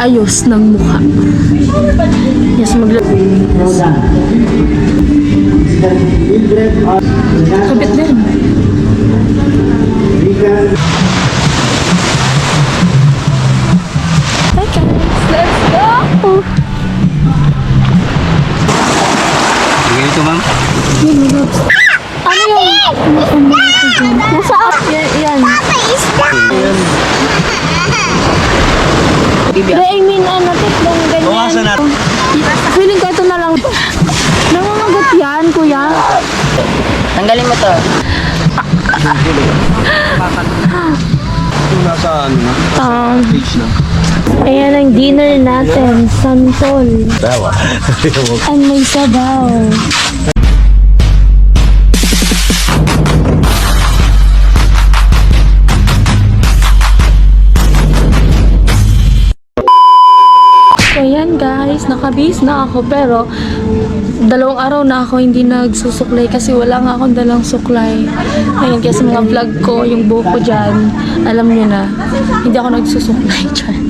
mag-ayos ng mukha. Yes, kabit din. Hi guys, let's go! Ganito, ma'am. Ano yung... Nasa up? Yan. I mean, titlong ganyan. Bawasan natin. Feeling ko ito na lang. Nangangagat yan, kuya. Tanggalin mo to. Yung nasa ano na? Page na. Ayan ang dinner natin, santol. Dawa. And may sabaw. So yan guys, nakabihis na ako pero 2 araw na ako hindi nagsusuklay kasi wala nga akong dalang suklay. Ayun, kasi mga vlog ko, yung buhok ko dyan, alam nyo na, hindi ako nagsusuklay dyan.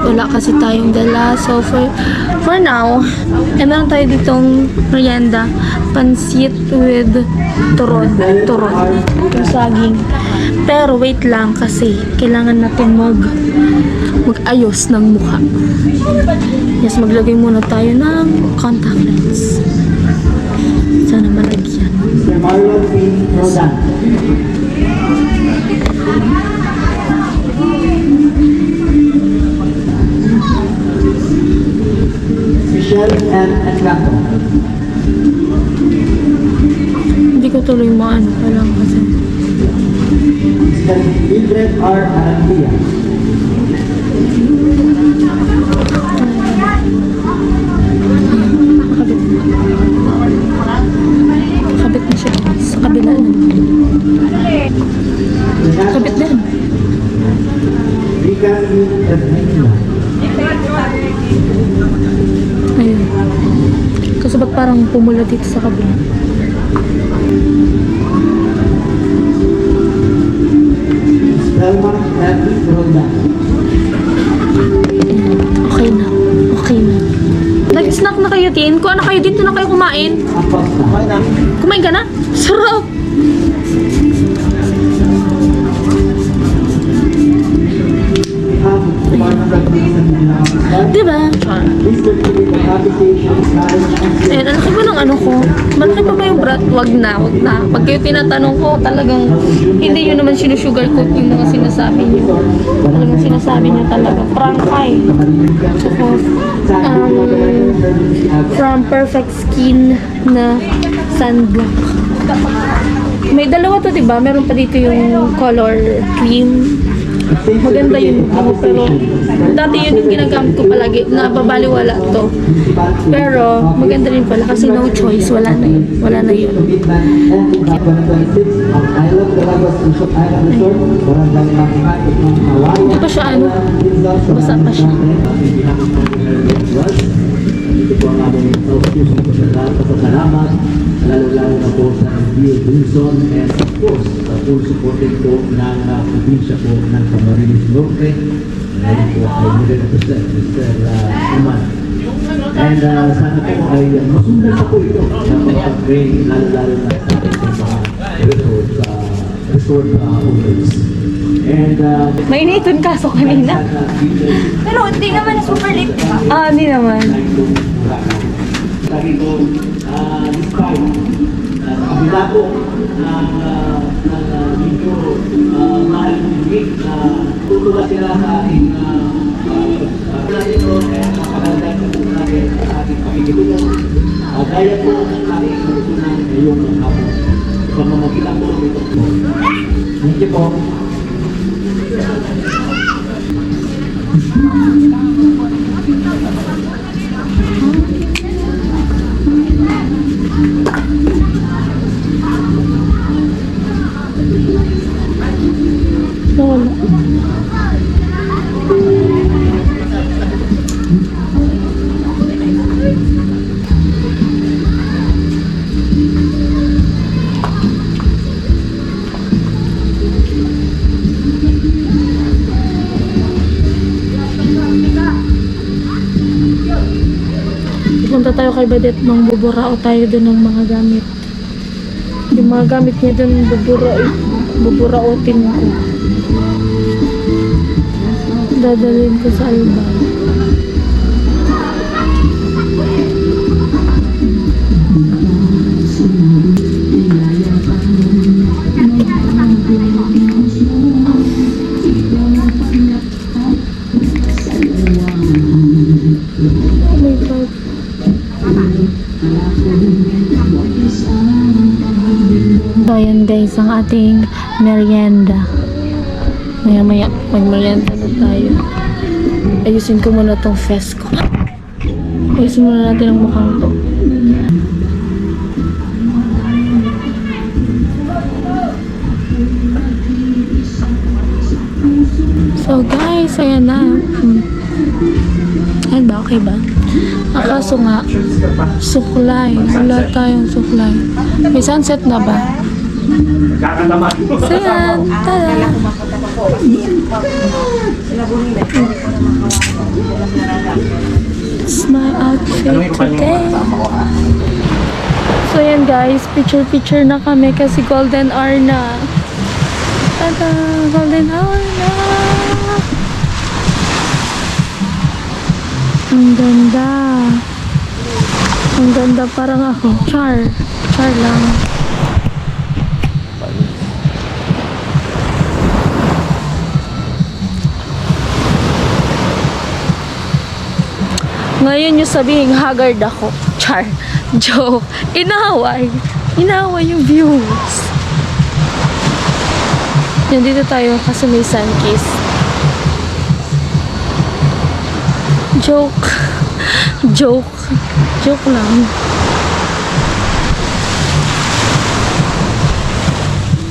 Wala kasi tayong dala. So for now, meron tayo ditong merienda, pansit with turon, yung saging. Pero wait lang kasi kailangan natin mag-ayos ng mukha. Yes, maglagay muna tayo ng contact lens. Sana malagyan. Michelle and Atlanta. Hindi ko tuloy maano pa lang kasi. Mildred R. Arandia. Kabit na siya sa kabila na. Kabit din. Rika Edmina. Ayun. Kasi ba't parang pumula dito sa kabila? Selma and Rhoda. Okay na. Okay na. Nag-snack na kayo, Tin? Kuha na kayo dito na kayo kumain. Acosta. Kumain ka na? Sarap! Diba? Ayun, ang laki ba ng ano ko? Malaki pa ba yung brat? Wag na, wag na. Pag kayo tinatanong ko, talagang hindi yun naman sinusugarcoat yung mga sinasabi niyo. Talagang sinasabi niyo talaga. Prank ay. From Perfect Skin na sunblock. May dalawa to, diba? Meron pa dito yung color cream. Maganda yun ako, pero dati yun yung ginagamit ko palagi, nababaliwala to. Pero maganda rin pala kasi no choice, wala na yun. Wala na yun. Hindi pa siya ano, basa pa siya. Ito po ang aming pusong pasalamat, lalo-lalo na po sa MBA Wilson and of course, full supported po ng probinsya po ng Camarines Norte. Ngayon po ay nire-represent Mr. Uman. And sana po ay masundan na po ito ng pag-train, lalo-lalo na sa ating mga resort owners. And Mainitin kaso kanina. Pero hindi naman super late, di ba? Ah, hindi naman. Lagi po, despite sa kabila po ng medyo mahal bibig na tutula sila sa ating ito at napakalagan po natin sa ating pakikitulo. Gaya po ng ating natutunan ngayong hapon. Pamamagitan po ito po. Thank you po. Punta tayo kay Badet, buburao tayo doon ng mga gamit. Yung mga gamit niya doon, buburaotin ko. Dadalhin ko sa Albay. Oh my God. So ayan guys, ang ating merienda. Maya mag-merienda na tayo. Ayusin ko muna tong face ko. Ayusin muna natin ang mukhang to. So guys, ayan na. Ayan ba? Okay ba? Akaso nga, suklay. Wala tayong suklay. May sunset na ba? So yan. Tada! It's my outfit today. So yan guys, picture na kami kasi golden hour na. Tada! Golden hour na! Ang ganda. Ang ganda parang ako. Char lang. Ngayon yung sabihin, haggard ako. Char. Joke. Inaway yung views. Yan, dito tayo kasi may sun kiss. Joke lang.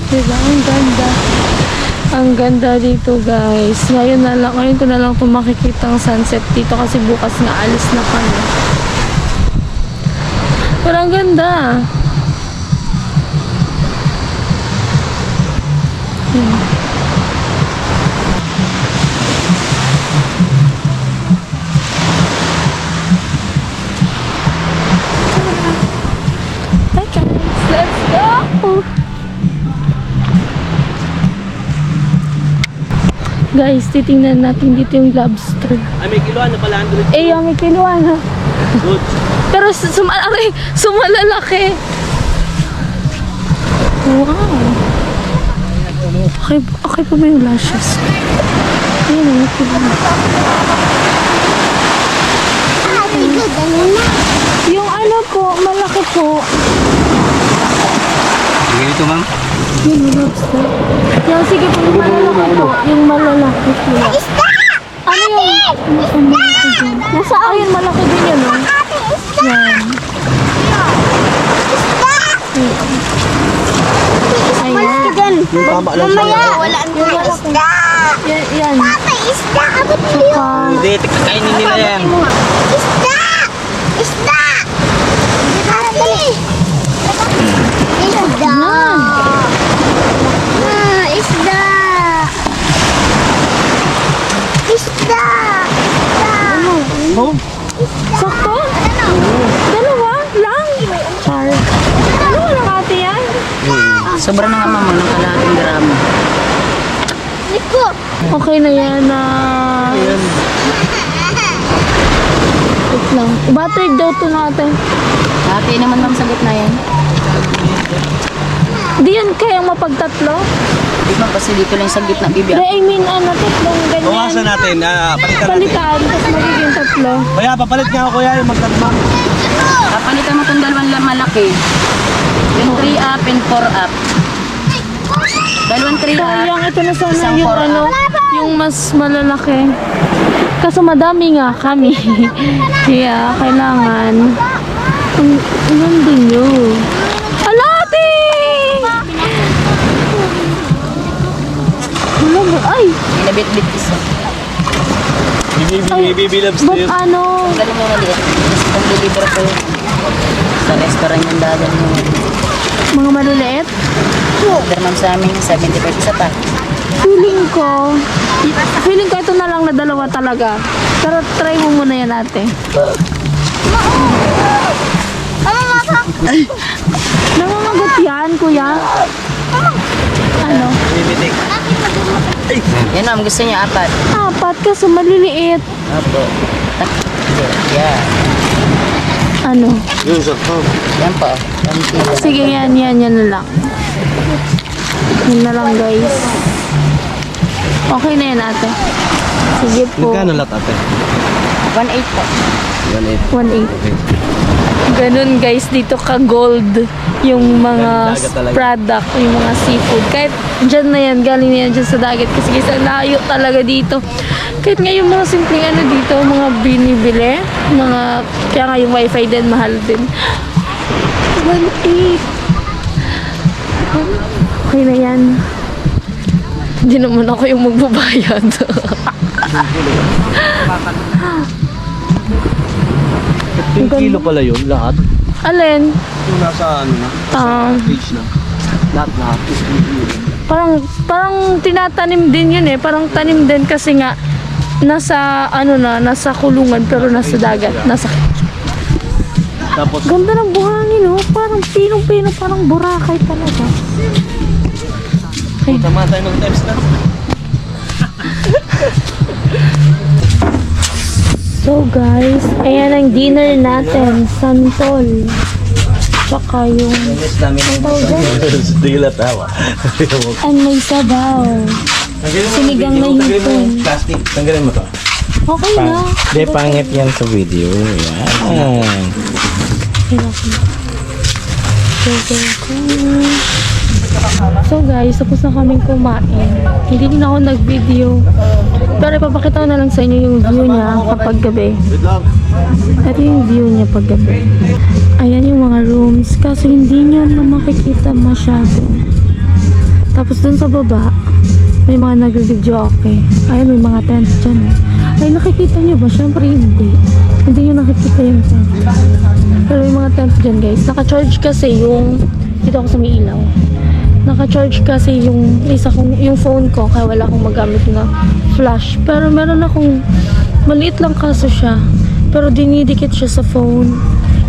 Diba? Ang ganda dito guys. Ngayon ko na lang itong makikita ang sunset dito kasi bukas nga alis na kami. Pero ang ganda. Yan. Let's go! Guys, titingnan natin dito yung lobster. Ay, may kiloan na pala, 100. Eh, yung may kiluan ha. Good. Pero sumalalaki. Wow. Okay pa ba yung lashes? Ayan, may kiluan. Yung ano po, malaki po. Sige dito, ma'am. Yung lobster. Yung sige po, yung malalaki po. Yung malalaki po. Ano yung malaki din? Nasa ayun, malaki din yun, no? Yan. Ayan. Yung tama lang siya. Wala nang isda. Yan. Papa, isda. Abot mo yun. Hindi, kainin nila yan. Isda! Isda! Ate! Isda! Isda! Isda! Oh? Sakto? Dalawa lang? Char. Dalawa lang ate yan? Sobra na nga mama ng kalahating gramo. Niko! Okay na yan na... Wait lang. Buttered daw to natin. Hati naman ma'am sa gitna yan. Di yan kayang mapagtatlo? Di ba kasi dito lang sa gitna Di, bibya. I mean, tatlong ganyan. Bawasan natin. Palitan natin. Palitan, tapos magiging tatlo. Kaya, papalit nga ako kuya yung magtatma. Kapalitan mo itong dalawang malaki. Yung 3 up and 4 up. Dalawang 3 up. Sayang, ito na sana Isang yung four ano, yung mas malalaki. Kaso madami nga kami. Kaya kailangan. Ang din yun. Alati! Ay! Nabit-bit isa. Baby loves Ba't to ano? Ang galing mo maliit. Kasi kung deliver ko yun. Sa restaurant yung dagan mo. Mga maliliit? Order ma'am sa amin 75 isa pa. Feeling ko ito na lang na dalawa talaga. Pero try mo muna yan ate. Namamagot yan, kuya. Ano? Bimitik. Yan ma'am, gusto niya apat. Apat kasi maliliit. Apo. Yan. Ano? Yung sakto. Yan po. 1 kilo. Sige, yan na lang. Yan na lang, guys. Okay na yan, ate. Sige po. Magkano lahat ate? 1.8 po. 1.8. 1.8. Ganun guys, dito ka gold yung mga Dagat talaga. product, yung mga seafood. Kahit dyan na yan, galing na yan dyan sa dagat. Kasi guys, ang layo talaga dito. Kahit nga yung mga simpleng ano dito, mga binibili, mga, kaya nga yung wifi din, mahal din. 1.8. Okay na yan. Hindi naman ako yung magbabayad. Yung kilo pala yun, lahat. Alin? Yung nasa ano na, page na. Lahat. Parang tinatanim din yun eh. Parang tanim din kasi nga nasa ano na, nasa kulungan pero nasa dagat. Nasa Tapos, ganda ng buhangin oh. Parang pinong-pino, parang Boracay talaga. Okay. tama tayo ng times na. So guys, ayan ang dinner natin. Santol. Tsaka yung Miss namin ang tawag dyan? Dila tawa. And may sabaw. Sinigang na hipon. Plastic. Tanggalin mo to. Okay na. Hindi, pangit yan sa video. Yan. So guys, tapos na kaming kumain. Hindi din ako nag-video. Pero ipapakita ko na lang sa inyo yung view niya kapag gabi. Wait lang. Ito yung view niya pag gabi. Ayan yung mga rooms. Kaso hindi niya na makikita masyado. Tapos dun sa baba, may mga nag-video okay. Ayan, may mga tent dyan. Ay, nakikita niyo ba? Syempre hindi. Hindi niyo nakikita yung tent. Pero may mga tent dyan guys. Naka-charge kasi yung... Dito ako sa may ilaw. Naka-charge kasi yung phone ko kaya wala akong magamit na flash. Pero meron akong maliit lang kaso siya. Pero dinidikit siya sa phone.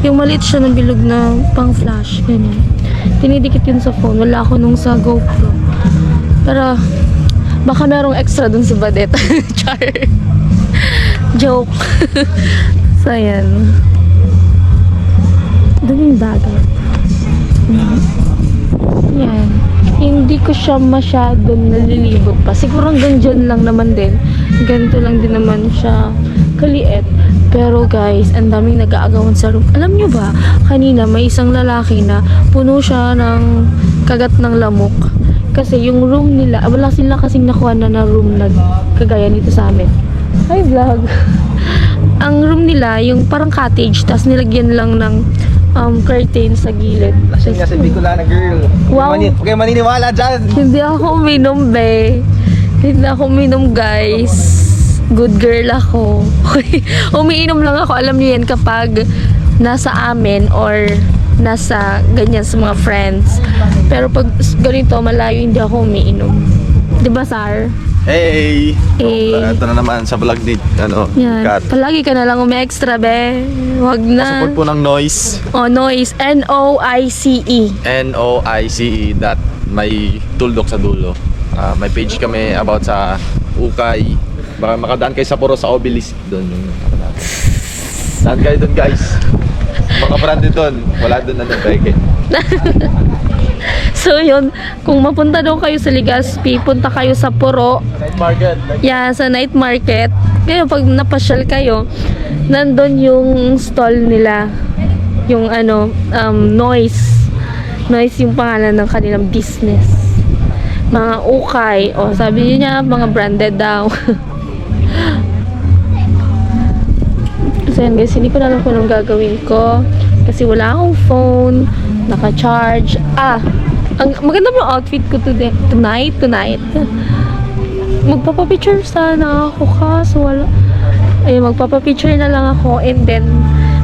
Yung maliit siya ng bilog na pang flash. Ganyan. Dinidikit yun sa phone. Wala ako nung sa GoPro. Pero baka merong extra dun sa badet. Char. Joke. So ayan. Doon yung dagat. Yan. Hindi ko siya masyadong nalilibot pa. Siguro hanggang dyan lang naman din. Ganito lang din naman siya kaliit. Pero guys, ang daming nag-aagawan sa room. Alam nyo ba, kanina may isang lalaki na puno siya ng kagat ng lamok. Kasi yung room nila, wala sila kasing nakuha na room na kagaya nito sa amin. Hi vlog! Ang room nila, yung parang cottage, tapos nilagyan lang ng curtain sa gilid. Lasing nga si Bicolana girl. Wow. Huwag kayo maniniwala dyan. Hindi ako uminom, be. Hindi ako uminom, guys. Good girl ako. Umiinom lang ako. Alam niyo yan kapag nasa amin or nasa ganyan sa mga friends. Pero pag ganito, malayo, hindi ako umiinom. Diba, Sar? Hey! Eh. Ito na naman sa vlog date. Ano, Yan. cut. Palagi ka na lang umi-extra, be. Wag na. Support po ng Noise. Oh, Noise. N-O-I-C-E. Noice dot may tuldok sa dulo. May page kami about sa ukay. Baka makadaan kayo sa Puro sa Obelisk doon. Daan kayo doon guys. Mga branded doon. Wala doon na peke. So yun, kung mapunta daw kayo sa Legazpi, punta kayo sa Puro. Night market. Yan, sa night market. Kaya pag napasyal kayo, nandun yung stall nila. Yung ano, Noise. Noise yung pangalan ng kanilang business. Mga ukay. O, sabi niya, mga branded daw. So yan guys, hindi ko na alam kung anong gagawin ko. Kasi wala akong phone. Naka-charge. Ang maganda yung outfit ko today. Tonight. Magpapapicture sana ako kaso wala. Ayun, magpapapicture na lang ako and then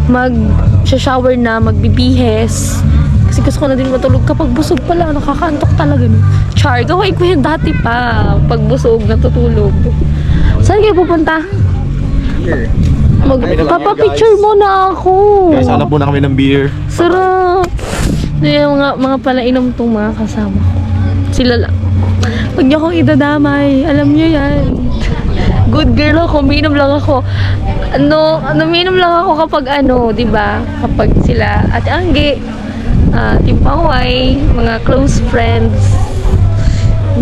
mag-shower na, magbibihes. Kasi gusto ko na din matulog kapag busog pala. Nakakaantok talaga. No? Char, gawain ko yun dati pa. Pag busog, natutulog. Saan kayo pupunta? Here. Magpapapicture muna ako. Guys, hanap muna kami ng beer. Sarap. Yung mga palainom tong mga kasama ko. Sila lang. Huwag niyo akong idadamay. Alam niyo yan. Good girl ako. Minom lang ako. Minom lang ako kapag di ba? Kapag sila at Anggi, Team Paway, mga close friends.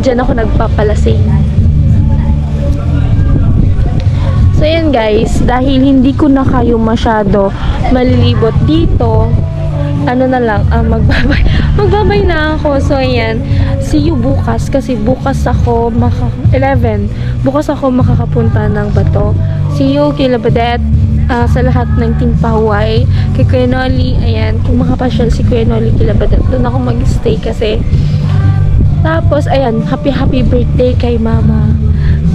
Diyan ako nagpapalasing. So yan guys, dahil hindi ko na kayo masyado malilibot dito, magbabay na ako. So ayan, see you bukas kasi bukas ako 11. Bukas ako makakapunta ng Bato. See you kay Labadet, sa lahat ng Team Paway, kay Kuya Noli. Ayan, kung makapasyal si Kuya Noli kay Labadet, doon ako mag-stay kasi. Tapos ayan, happy birthday kay Mama.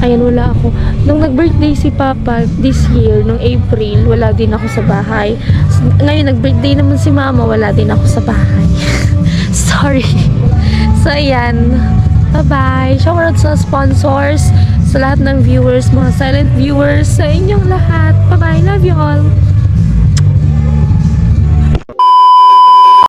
Ayan, wala ako. Nung nag-birthday si Papa this year, nung April, wala din ako sa bahay. Ngayon, nag-birthday naman si Mama, wala din ako sa bahay. Sorry. So, ayan. Bye-bye. Shoutout sa sponsors, sa lahat ng viewers, mga silent viewers, sa inyong lahat. Bye-bye. Love you all.